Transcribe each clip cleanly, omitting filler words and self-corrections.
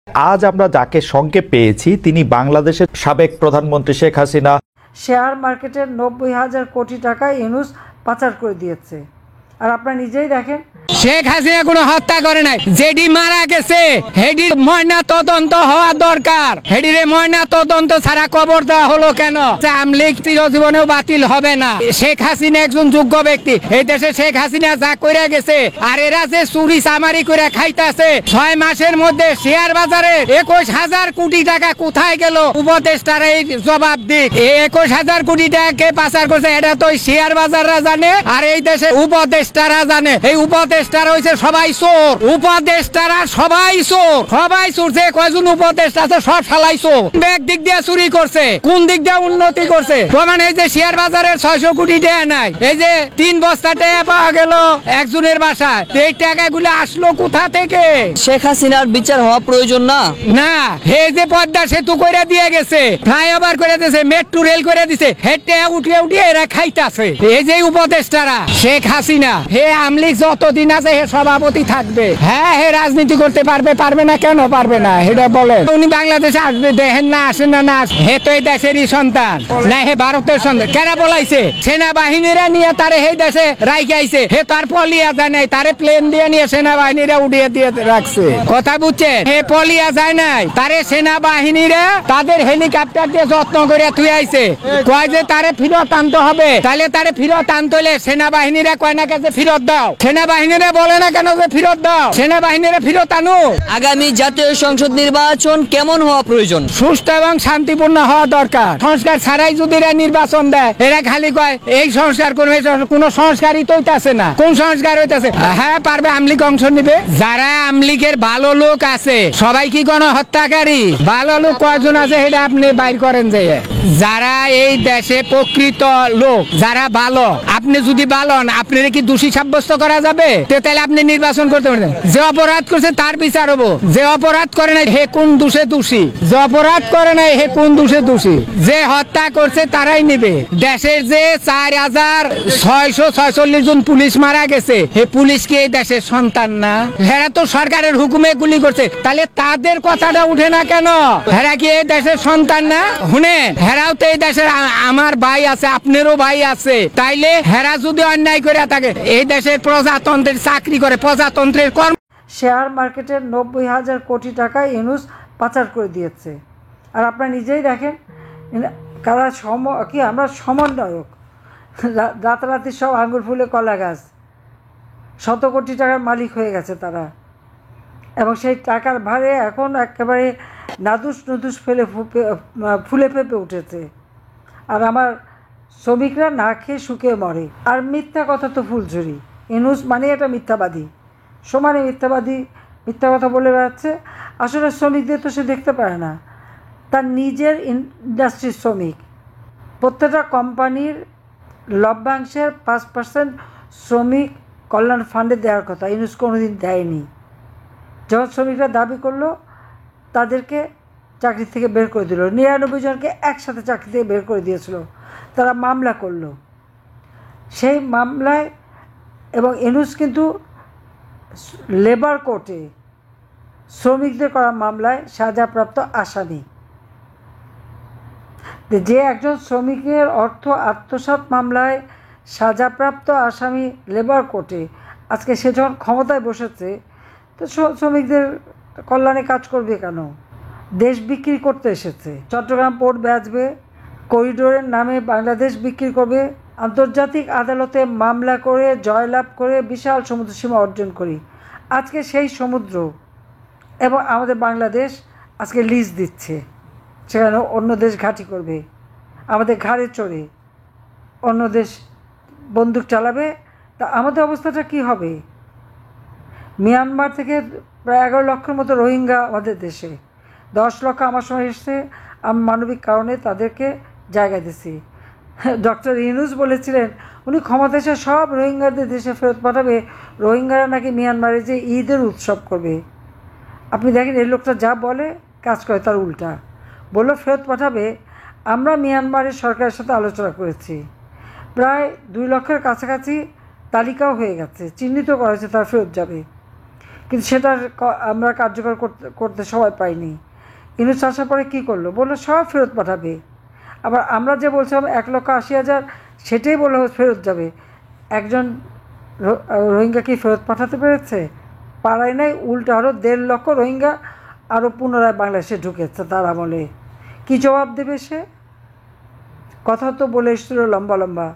আজ আমরা যাকে সঙ্গে পেয়েছি তিনি বাংলাদেশের সাবেক প্রধানমন্ত্রী শেখ হাসিনা। শেয়ার মার্কেটের 90,000 কোটি টাকা ইউনূস পাচার করে দিয়েছে। আর আপনারা নিজেই দেখেন, শেখ হাসিনা কোনো হত্যা করে নাই। যেটি মারা গেছে হেডির ময়না তদন্ত হওয়া দরকার। হেডিরে ময়না তদন্ত ছাড়া কবর দেওয়া হলো কেন? আমলিগ চিরজীবনেও বাতিল হবে না। শেখ হাসিনা একজন যোগ্য ব্যক্তি। এই দেশে শেখ হাসিনা যা করে গেছে, আর এরা যে চুরি চামারি করে খাইতেছে, 6 মাসের মধ্যে শেয়ার বাজারে 21,000 কোটি টাকা কোথায় গেল? উপদেষ্টারা এই জবাব দিক। 21,000 কোটি টাকা কে পাচার করছে এটা তো শেয়ার বাজাররা জানে, আর এই দেশে উপদেষ্টারা জানে। এই উপদেষ্টারা হইছে সবাই চোর। উপদেষ্টারা সবাই চোর, সবাই চোর। যে কয়জন উপদেষ্টা আছে সব শালাই চোর। ব্যাগ দিক দিয়ে চুরি করছে, কোন দিক দিয়ে উন্নতি করছে? প্রমাণ এই যে শেয়ার বাজারের 600 কোটি টাকা নাই। এই যে 3 বস্তা টাকা পাওয়া গেল একজনের বাসায়, এই টাকাগুলো আসলো কোথা থেকে? শেখ হাসিনার বিচার হওয়া প্রয়োজন না? না, এই যে পদ্মা সেতু করে দিয়ে গেছে, ফ্লাইওভার করে দিয়েছে, মেট্রো রেল করে দিছে, হেঁটে উঠিয়ে উঠিয়ে এরা খাইতাছে। এই যে উপদেষ্টারা শেখ হাসিনা, হে আমলিগ যতদিন আছে হে সভাপতি থাকবে। হ্যাঁ, হে রাজনীতি করতে পারবে, পারবে না কেন পারবে না? এটা বলেন। উনি বাংলাদেশে আসবে, দেখেন না আসেন না, না হে তো এই দেশেরই সন্তান না, হে ভারতের সন্তান। কেন বলাইছে? সেনাবাহিনীরা নিয়ে তারে এই দেশে রাইখাইছে, হে তার পলিয়া যায় নাই, তারে প্লেন দিয়ে নিয়ে সেনাবাহিনীরা উড়িয়ে দিয়ে রাখছে। কথা বুঝছেন? হে পলিয়া যায় নাই, তারে সেনাবাহিনীরা তাদের হেলিকপ্টার দিয়ে যত্ন করে থুয়ে আইছে। কয় যে তারে ফেরত আনতে হবে, তাহলে তারে ফেরত আনতে হলে সেনাবাহিনীরা কয় না কাছে ফেরত দাও। সেনাবাহিনীরা বলে না কেন যে ফেরত দাও? সেনাবাহিনীরা ফেরত আনো। আগামী জাতীয় সংসদ নির্বাচন কেমন হওয়া প্রয়োজন? সুষ্ঠু এবং শান্তিপূর্ণ হওয়া দরকার। সংস্কার ছাড়াই যদি এরা নির্বাচন দেয়, এরা খালি কয় এই সংস্কার করবে, কোন সংস্কারই তো হইতাছে না। কোন সংস্কার হইতাছে? হ্যাঁ পারবে, আমলিগ অংশ নিবে। যারা আমলিগের ভালো লোক আছে সবাই কি গণহত্যাকারী? ভালো লোক কয়জন আছে এটা আপনি বাইর করেন। যে যারা এই দেশে প্রকৃত লোক, যারা ভালো, আপনি যদি ভালো হন, আপনার কি দোষী সাব্যস্ত করা যাবে? তাহলে আপনি নির্বাচন করতে পারেন। যে অপরাধ করছে তার বিচার হবো, যে অপরাধ করে নাই হে কোন দোষে দোষী, যে অপরাধ করে নাই হে কোন দোষে দোষী, যে হত্যা করছে তারাই নিবে। দেশের যে 4,646 জন পুলিশ মারা গেছে, হে পুলিশ কি এই দেশের সন্তান না? হেরা তো সরকারের হুকুমে গুলি করছে, তাহলে তাদের কথাটা উঠে না কেন? হেরা কি এই দেশের সন্তান না? শুনে, হেরাও তো এই দেশের, আমার ভাই আছে, আপনারও ভাই আছে। তাইলে হেরা যদি অন্যায় করে থাকে, এই দেশের প্রজাতন্ত্রের চাকরি করে, প্রজাতন্ত্রের কর্ম। শেয়ার মার্কেটের 90,000 কোটি টাকা ইউনূস পাচার করে দিয়েছে। আর আপনারা নিজেই দেখেন, কারা আমরা সমন্বয়ক, রাতারাতি সব আঙ্গুর ফুলে কলা গাছ, 100 কোটি টাকার মালিক হয়ে গেছে তারা। এবং সেই টাকার ভারে এখন একেবারে নাদুস নুদুস ফুলে ফেপে উঠেছে। আর আমার শ্রমিকরা না খেয়ে শুকিয়ে মরে। আর মিথ্যা কথা তো ফুলঝুরি। ইউনূস মানে এটা মিথ্যাবাদী, সমানে মিথ্যাবাদী, মিথ্যা কথা বলে বেড়াচ্ছে। আসলে শ্রমিকদের তো সে দেখতে পারে না, তার নিজের ইন্ডাস্ট্রির শ্রমিক। প্রত্যেকটা কোম্পানির লভ্যাংশের 5% শ্রমিক কল্যাণ ফান্ডে দেওয়ার কথা, ইউনূস কোনোদিন দেয়নি। যখন শ্রমিকরা দাবি করলো, তাদেরকে চাকরি থেকে বের করে দিল। 99 জনকে একসাথে চাকরি থেকে বের করে দিয়েছিল। তারা মামলা করলো, সেই মামলায়, এবং ইউনূস কিন্তু লেবার কোর্টে শ্রমিকদের করা মামলায় সাজাপ্রাপ্ত আসামি। যে একজন শ্রমিকের অর্থ আত্মসাৎ মামলায় সাজাপ্রাপ্ত আসামি লেবার কোর্টে, আজকে সে যখন ক্ষমতায় বসেছে, তো শ্রমিকদের কল্যাণে কাজ করবে কেন? দেশ বিক্রি করতে এসেছে। চট্টগ্রাম পোর্ট বেচবে, করিডোরের নামে বাংলাদেশ বিক্রি করবে, আন্তর্জাতিক আদালতে মামলা করে জয়লাভ করে বিশাল সমুদ্র সীমা অর্জন করি। আজকে সেই সমুদ্র এবং আমাদের বাংলাদেশ আজকে লিজ দিচ্ছে, সেখানে অন্য দেশ ঘাঁটি করবে, আমাদের ঘাড়ে চড়ে অন্য দেশ বন্দুক চালাবে। তা আমাদের অবস্থাটা কি হবে? মিয়ানমার থেকে প্রায় 11 লক্ষের মতো রোহিঙ্গা আমাদের দেশে, 10 লক্ষ আমার সময় এসছে। আমি মানবিক কারণে তাদেরকে জায়গা দিছি। ডক্টর ইউনূস বলেছিলেন উনি ক্ষমতা এসে সব রোহিঙ্গাদের দেশে ফেরত পাঠাবে, রোহিঙ্গারা নাকি মিয়ানমারে যে ঈদের উৎসব করবে। আপনি দেখেন এই লোকটা যা বলে কাজ করে তার উল্টা। বললো ফেরত পাঠাবে। আমরা মিয়ানমারের সরকারের সাথে আলোচনা করেছি, প্রায় 2 লক্ষের কাছাকাছি তালিকাও হয়ে গেছে, চিহ্নিত করা হয়েছে তারা ফেরত যাবে। কিন্তু সেটা আমরা কার্যকর করতে সময় পাইনি। ইউনূস আসার পরে কী করলো, বললো সব ফেরত পাঠাবে। আবার আমরা যে বলছিলাম 1,80,000 সেটাই বললো ফেরত যাবে। একজন রোহিঙ্গা কি ফেরত পাঠাতে পেরেছে? পারাই নাই। উল্টো আরও 1.5 লক্ষ রোহিঙ্গা আরও পুনরায় বাংলাদেশে ঢুকেছে তার আমলে। কী জবাব দেবে সে? কথা তো বলে এসেছিল লম্বা লম্বা,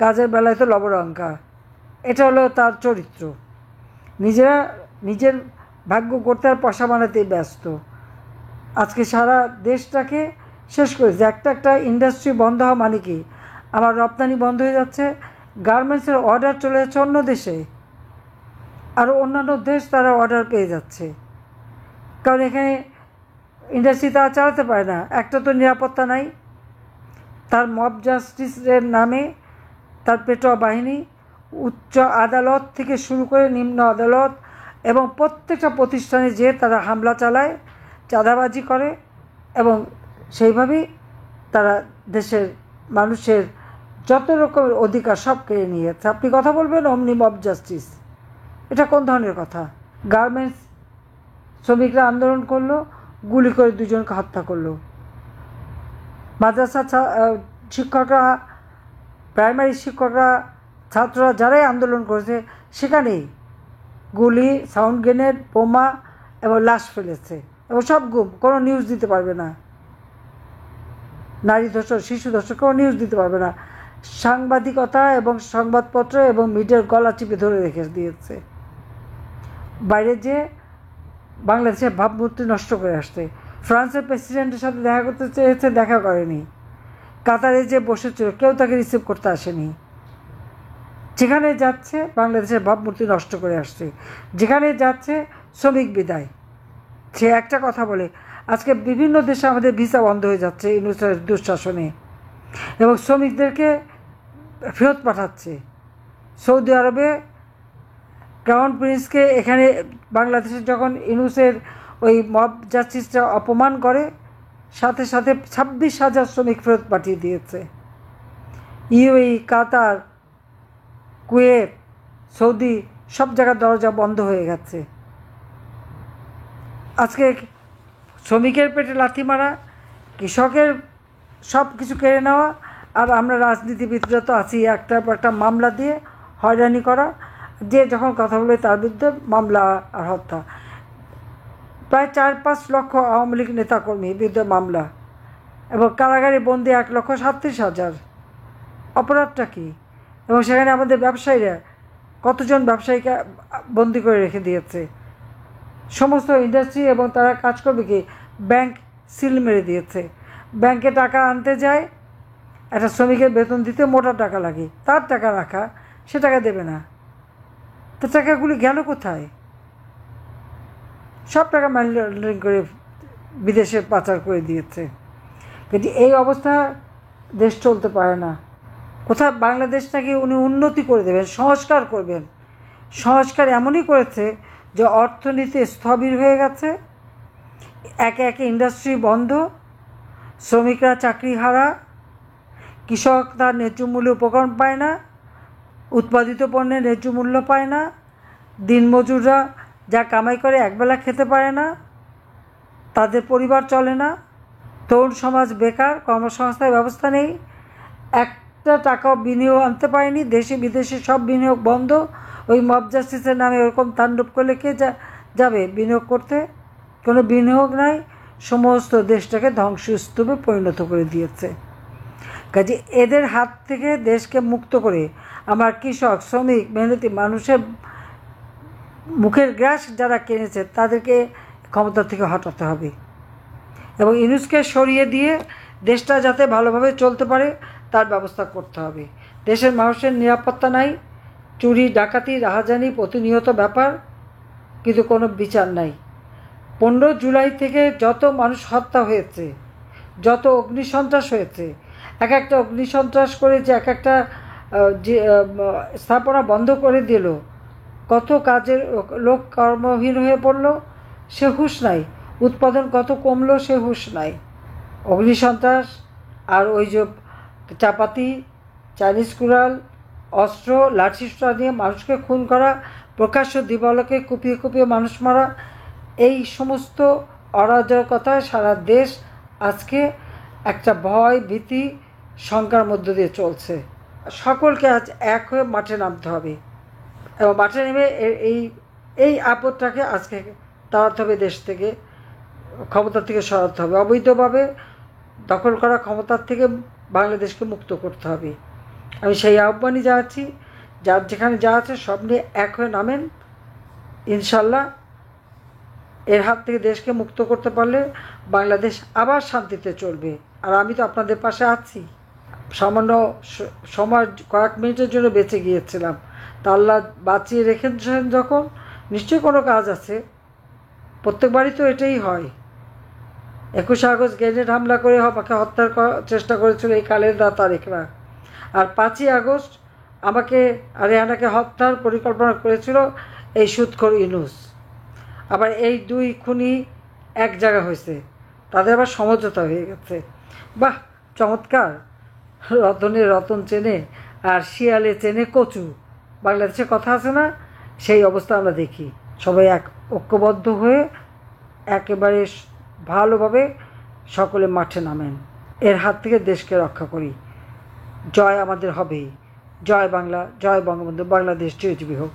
কাজের বেলায় তো লবণাঙ্কা। এটা হলো তার চরিত্র। নিজের ভাগ্য করতে আর পয়সা বানাতেই ব্যস্ত। আজকে সারা দেশটাকে শেষ করেছে। একটা ইন্ডাস্ট্রি বন্ধ হওয়া মানে কি, আমার রপ্তানি বন্ধ হয়ে যাচ্ছে, গার্মেন্টসের অর্ডার চলে যাচ্ছে অন্য দেশে, আর অন্যান্য দেশ তারা অর্ডার পেয়ে যাচ্ছে। কারণ এখানে ইন্ডাস্ট্রি তারা চালাতে পারে না। একটা তো নিরাপত্তা নাই, তার মব জাস্টিসের নামে তার পেটোয়া বাহিনী উচ্চ আদালত থেকে শুরু করে নিম্ন আদালত এবং প্রত্যেকটা প্রতিষ্ঠানে যেয়ে তারা হামলা চালায়, চাঁদাবাজি করে এবং সেইভাবেই তারা দেশের মানুষের যত রকমের অধিকার সব কেড়ে নিয়েছে। আপনি কথা বলবেন অমনি মব জাস্টিস, এটা কোন ধরনের কথা? গার্মেন্টস শ্রমিকরা আন্দোলন করলো, গুলি করে 2 জনকে হত্যা করলো। মাদ্রাসা শিক্ষকরা, প্রাইমারি শিক্ষকরা, ছাত্ররা যারাই আন্দোলন করেছে সেখানেই গুলি, সাউন্ড গ্রেনেড, বোমা এবং লাশ ফেলেছে এবং সব গুম। কোনো নিউজ দিতে পারবে না, নারী ধর্ষণ, শিশু ধর্ষণ কোনো নিউজ দিতে পারবে না। সাংবাদিকতা এবং সংবাদপত্র এবং মিডিয়ার গলা চিপে ধরে রেখে দিয়েছে। বাইরে যে বাংলাদেশের ভাবমূর্তি নষ্ট করে আসছে। ফ্রান্সের প্রেসিডেন্টের সাথে দেখা করতে চেয়েছে, দেখা করেনি। কাতারে যে বসেছিল কেউ তাকে রিসিভ করতে আসেনি। যেখানে যাচ্ছে বাংলাদেশের ভাবমূর্তি নষ্ট করে আসছে, যেখানে যাচ্ছে শ্রমিক বিদায়। সে একটা কথা বলে, আজকে বিভিন্ন দেশে আমাদের ভিসা বন্ধ হয়ে যাচ্ছে ইউনূসের দুঃশাসনে এবং শ্রমিকদেরকে ফেরত পাঠাচ্ছে। সৌদি আরবে ক্রাউন প্রিন্সকে এখানে বাংলাদেশে যখন ইউনূসের ওই মব জাস্টিসটা অপমান করে, সাথে সাথে 26,000 শ্রমিক ফেরত পাঠিয়ে দিয়েছে। ইউএই, কাতার, কুয়েত, সৌদি সব জায়গার দরজা বন্ধ হয়ে গেছে। আজকে শ্রমিকের পেটে লাথি মারা, কৃষকের সব কিছু কেড়ে নেওয়া, আর আমরা রাজনীতিবিদরা তো আছি একটার পর একটা মামলা দিয়ে হয়রানি করা। যে যখন কথা বলে তার বিরুদ্ধে মামলা আর হত্যা। প্রায় 4-5 লক্ষ আওয়ামী লীগ নেতাকর্মীর বিরুদ্ধে মামলা এবং কারাগারে বন্দি 1,37,000। অপরাধটা কী? এবং সেখানে আমাদের ব্যবসায়ীরা, কতজন ব্যবসায়ীকে বন্দি করে রেখে দিয়েছে। সমস্ত ইন্ডাস্ট্রি এবং তারা কাজ করবে কি, ব্যাংক সিল মেরে দিয়েছে। ব্যাংকে টাকা আনতে যায়, একটা শ্রমিকের বেতন দিতে মোটা টাকা লাগে, তার টাকা রাখা, সে টাকা দেবে না। তো টাকাগুলি গেল কোথায়? সব টাকা মানি লন্ডারিং করে বিদেশে পাচার করে দিয়েছে। কিন্তু এই অবস্থা দেশ চলতে পারে না। কোথায় বাংলাদেশটাকে উনি উন্নতি করে দেবেন, সংস্কার করবেন। সংস্কার এমনই করেছে যে অর্থনীতি স্থবির হয়ে গেছে, একে একে ইন্ডাস্ট্রি বন্ধ, শ্রমিকরা চাকরি হারা, কৃষক তার ন্যায্য মূল্যে উপকরণ পায় না, উৎপাদিত পণ্যের ন্যায্য মূল্য পায় না, দিনমজুররা যা কামাই করে একবেলা খেতে পারে না, তাদের পরিবার চলে না, তরুণ সমাজ বেকার, কর্মসংস্থানের ব্যবস্থা নেই, একটা টাকাও বিনিয়োগ আনতে পারেনি, দেশে বিদেশে সব বিনিয়োগ বন্ধ। ওই মব জাস্টিসের নামে ওরকম তাণ্ডব করলে কে যাবে বিনিয়োগ করতে? কোনো বিনিয়োগ নাই, সমস্ত দেশটাকে ধ্বংসস্তূপে পরিণত করে দিয়েছে। কাজে এদের হাত থেকে দেশকে মুক্ত করে আমার কৃষক, শ্রমিক, মেহনতি মানুষের মুখের গ্রাস যারা কিনেছে তাদেরকে ক্ষমতা থেকে হটাতে হবে এবং ইউনূসকে সরিয়ে দিয়ে দেশটা যাতে ভালোভাবে চলতে পারে তার ব্যবস্থা করতে হবে। দেশের মানুষের নিরাপত্তা নাই, চুরি, ডাকাতি, রাহাজানি প্রতিনিয়ত ব্যাপার, কিন্তু কোনো বিচার নাই। 15 জুলাই থেকে যত মানুষ হত্যা হয়েছে, যত অগ্নিসন্ত্রাস হয়েছে, এক একটা অগ্নিসন্ত্রাস করে যে এক একটা স্থাপনা বন্ধ করে দিল, কত কাজের লোক কর্মহীন হয়ে পড়ল, সে হুঁশ নাই। উৎপাদন কত কমলো, সে হুঁশ নাই। অগ্নিসন্ত্রাস আর ওই যে চাপাতি, চাইনিজ কুড়াল, অস্ত্র, লাঠিসোঁটা দিয়ে মানুষকে খুন করা, প্রকাশ্য দিবালোকে কুপিয়ে কুপিয়ে মানুষ মারা, এই সমস্ত অরাজকতায় সারা দেশ আজকে একটা ভয় ভীতি শঙ্কার মধ্য দিয়ে চলছে। সকলকে আজ এক হয়ে মাঠে নামতে হবে এবং মাঠে নেমে এই আপদটাকে আজকে তাড়াতে হবে, দেশ থেকে ক্ষমতা থেকে সরাতে হবে, অবৈধভাবে দখল করা ক্ষমতার থেকে বাংলাদেশকে মুক্ত করতে হবে। আমি সেই আহ্বানই জানাচ্ছি, যার যেখানে যা আছে সব নিয়ে এক হয়ে নামেন। ইনশাল্লাহ এর হাত থেকে দেশকে মুক্ত করতে পারলে বাংলাদেশ আবার শান্তিতে চলবে। আর আমি তো আপনাদের পাশে আছি। সামান্য সময় কয়েক মিনিটের জন্য বেঁচে গিয়েছিলাম, তা আল্লাহ বাঁচিয়ে রেখেছেন যখন, নিশ্চয়ই কোনো কাজ আছে। প্রত্যেকবারই তো এটাই হয়। 21 আগস্ট গ্রেনেড হামলা করে আমাকে হত্যার চেষ্টা করেছিল এই খালেদা তারেকরা, আর 5ই আগস্ট আমাকে আর রেহানাকে হত্যার পরিকল্পনা করেছিল এই সুদখোর ইউনূস। আবার এই দুই খুনি এক জায়গা হয়েছে, তাদের আবার সমঝোতা হয়ে গেছে। বাহ, চমৎকার! রতনে রতন চেনে আর শিয়ালে চেনে কচু, বাংলাদেশে কথা আছে না, সেই অবস্থা আমরা দেখি। সবাই এক ঐক্যবদ্ধ হয়ে একেবারে ভালোভাবে সকলে মাঠে নামেন, এর হাত থেকে দেশকে রক্ষা করি। জয় আমাদের হবেই। জয় বাংলা, জয় বঙ্গবন্ধু, বাংলাদেশ চিরজীবী হোক।